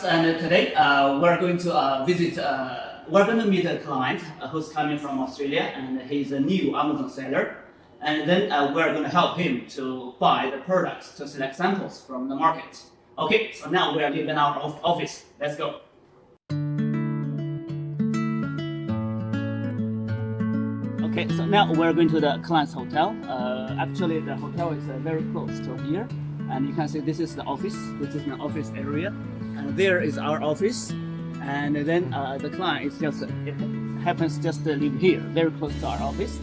and today we're going to visit. We're going to meet a client who's coming from Australia, and he's a new Amazon seller. And then we're going to help him to buy the products to select samples from the market. Okay, so now we are leaving our office. Let's go. Okay, so now we're going to the client's hotel. Actually, the hotel is very close to here. And you can see this is the office. This is the office area. And there is our office. And then the client is just, it happens just to live here, very close to our office.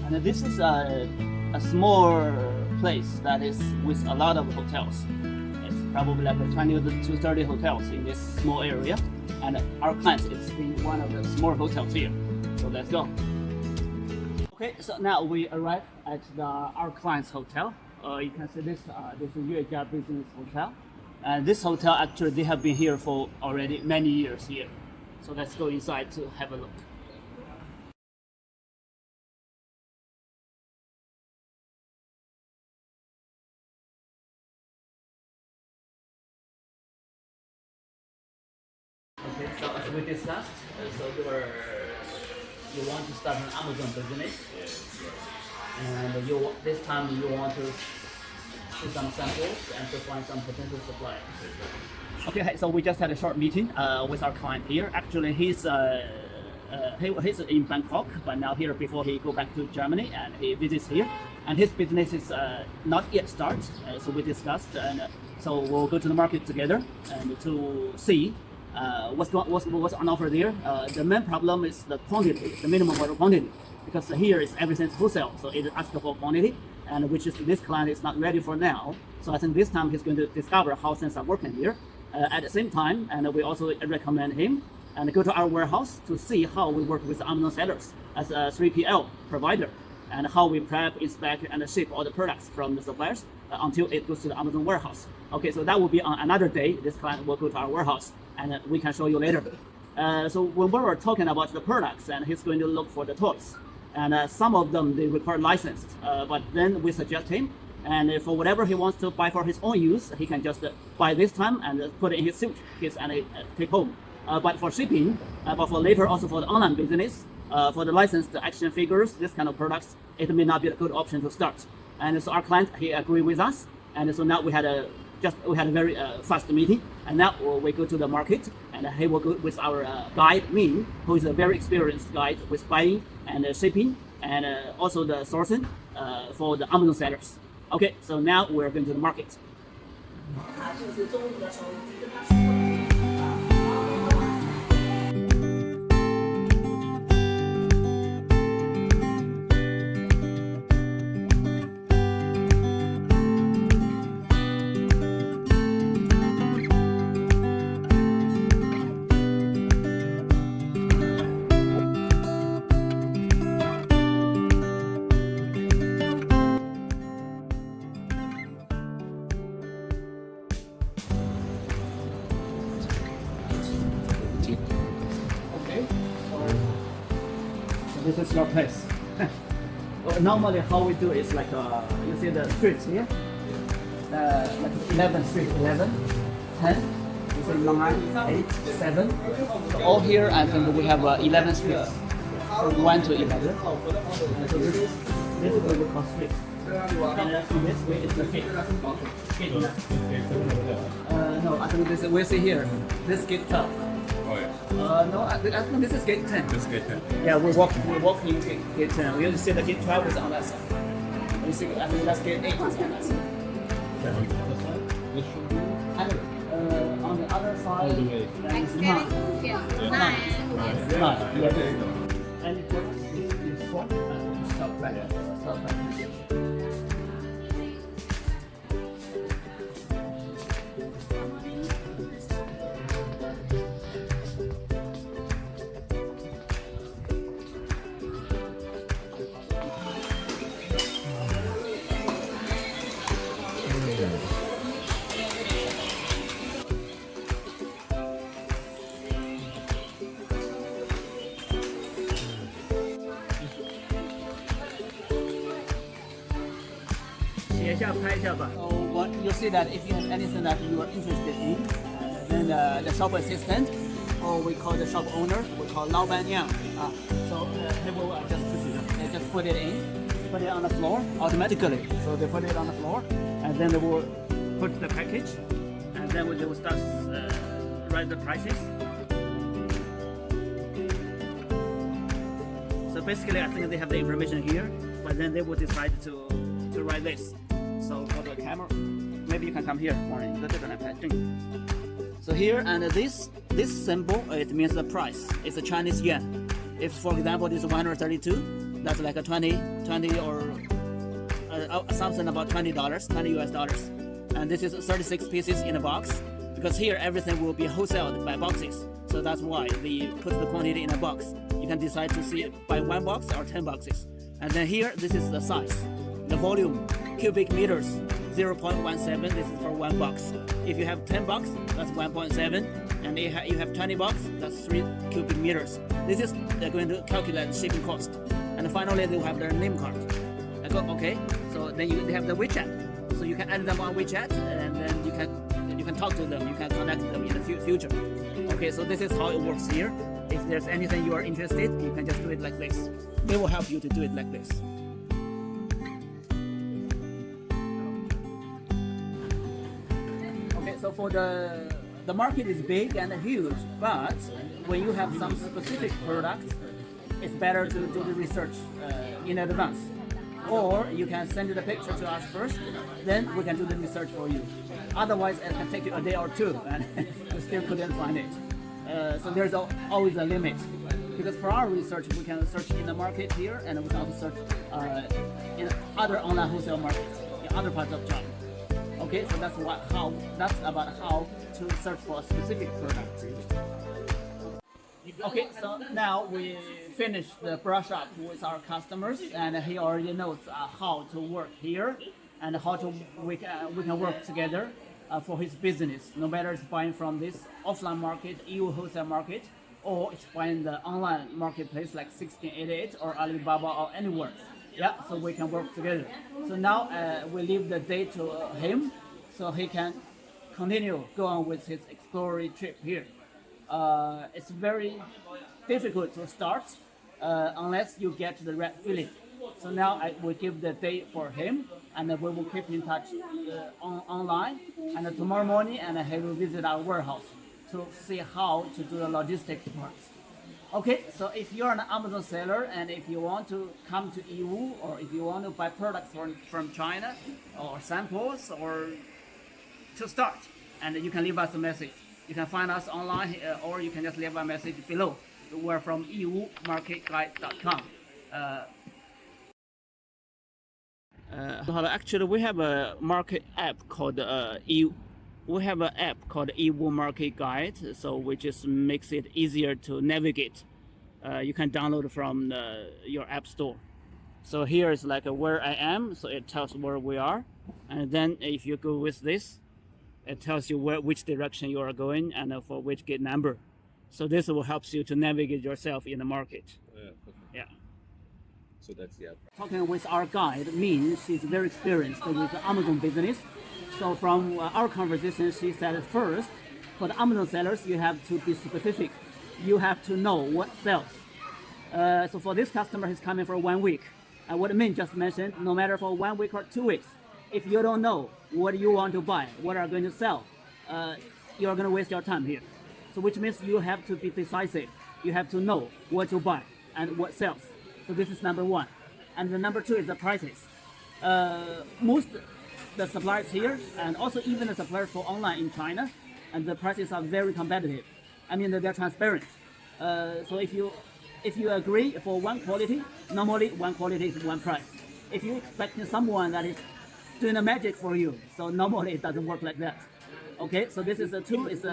And this is a small place that is with a lot of hotels. It's probably like 20 to 30 hotels in this small area. And our client is in one of the small hotels here. So let's go. Okay, so now we arrive at our client's hotel. You can see this is Yiwu Business Hotel. And this hotel, actually, they have been here for already many years here. So let's go inside to have a look. Okay, so as we discussed, so you want to start an Amazon business, and this time you want to see some samples and to find some potential suppliers. Okay, so we just had a short meeting with our client here. Actually, he's in Bangkok, but now here before he go back to Germany, and he visits here. And his business is not yet start, so we discussed, and so we'll go to the market together and to see what's on offer there. The main problem is the quantity, the minimum order quantity, because here is everything's wholesale, so it asks for quantity, and which is this client is not ready for now. So I think this time he's going to discover how things are working here. At the same time, and we also recommend him and go to our warehouse to see how we work with Amazon sellers as a 3PL provider, and how we prep, inspect, and ship all the products from the suppliers until it goes to the Amazon warehouse. Okay, so that will be on another day. This client will go to our warehouse, and we can show you later. So when we were talking about the products, and he's going to look for the toys, and some of them they require licensed, but then we suggest him, and for whatever he wants to buy for his own use, he can just buy this time and put it in his suitcase and take home. But for shipping, but for later also for the online business, for the licensed action figures, this kind of products, it may not be a good option to start. And so our client, he agreed with us, and so now we had a very fast meeting, and now we go to the market, and he will go with our guide Min, who is a very experienced guide with buying and shipping, and also the sourcing for the Amazon sellers. Okay, so now we're going to the market. This is your place. Normally how we do is like, you see the streets here? Like 11 street, 11, 10, you see 9, 8, 7. So all here I think we have 11 streets. From 1 to 11. And so this is what we call street. And this way is the gate. No, I think this we see here. This gate 12. Oh yeah. No, I think this is gate 10. This gate 10. Yeah, we walk in gate 10. We usually see the gate 12 is on that side. You see, I think that's gate 8 is on that side. This should be And on the other side, there is 9. 9. 9. Yeah. And it goes is 4. Stop back. Stop back. So what you see that if you have anything that you are interested in, then find the shop assistant, or we call the shop owner. We call 老板娘. So they will just put it on the floor automatically. So they put it on the floor, and then they will put the package, and then they will start write the prices. So basically, I think they have the information here, but then they will decide to write this. So for the camera, maybe you can come here. So here and this symbol, it means the price. It's a Chinese yuan. If for example this is 132, that's like a 20 or something about $20, $20 US. And this is 36 pieces in a box, because here everything will be wholesaled by boxes. So that's why we put the quantity in a box. You can decide to see it by 1 box or 10 boxes. And then here, this is the size, the volume, cubic meters, 0.17. This is for 1 box. If you have 10 box, that's 1.7. And if you have 20 box, that's 3 cubic meters. This is going to calculate the shipping cost. And finally, they will have their name card. I go, okay. So then they have the WeChat. So you can add them on WeChat, and then you can talk to them. You can connect them in the future. Okay, so this is how it works here. If there's anything you are interested, you can just do it like this. They will help you to do it like this. Okay, so for the market is big and huge, but when you have some specific products, it's better to do the research in advance. Or you can send the picture to us first, then we can do the research for you. Otherwise, it can take you a day or two, and you still couldn't find it. So there's always a limit, because for our research, we can search in the market here, and we can also search in other online wholesale markets in other parts of China. Okay, so that's about how to search for a specific product. Okay, so now we finished the brush up with our customers, and he already knows how to work here and how we can work together for his business. No matter it's buying from this offline market, Yiwu wholesale market, or it's buying the online marketplace like 1688 or Alibaba or anywhere. Yeah, so we can work together. So now we leave the day to him, so he can continue go on with his exploratory trip here. It's very difficult to start unless you get the right feeling. So now I will give the day for him, and we will keep in touch online. And tomorrow morning, and he will visit our warehouse to see how to do the logistics parts. Okay, so if you're an Amazon seller and if you want to come to Yiwu, or if you want to buy products from China or samples, or to start, and you can leave us a message. You can find us online, or you can just leave a message below. We're from yiwumarketguide.com. Actually, we have a market app called Yiwu. We have an app called Yiwu Market Guide, so which just makes it easier to navigate. You can download from your app store. So here is like where I am, so it tells where we are, and then if you go with this, it tells you which direction you are going and for which gate number. So this will help you to navigate yourself in the market. Yeah. So that's the app. Talking with our guide means she's very experienced with the Amazon business. So from our conversation, she said first, for the Amazon sellers, you have to be specific. You have to know what sells. So for this customer, he's coming for 1 week. And what Min just mentioned, no matter for 1 week or 2 weeks, if you don't know what you want to buy, what are going to sell, you're going to waste your time here. So which means you have to be decisive. You have to know what to buy and what sells. So this is number one. And the number two is the prices. Most the suppliers here, and also even the suppliers for online in China, and the prices are very competitive. I mean, they're transparent. So if you agree for one quality, normally one quality is one price. If you expect someone that is doing the magic for you, so normally it doesn't work like that. Okay, so this is a two. Is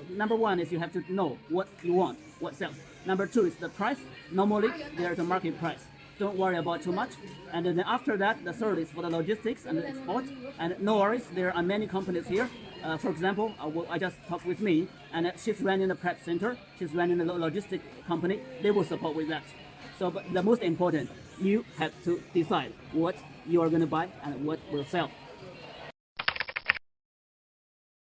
number one is you have to know what you want, what sells. Number two is the price. Normally there's a market price. Don't worry about too much. And then after that, the third is for the logistics and the export. And no worries, there are many companies here. For example, I just talked with me, and she's running the prep center. She's running the logistic company. They will support with that. So, but the most important, you have to decide what you are going to buy and what will sell.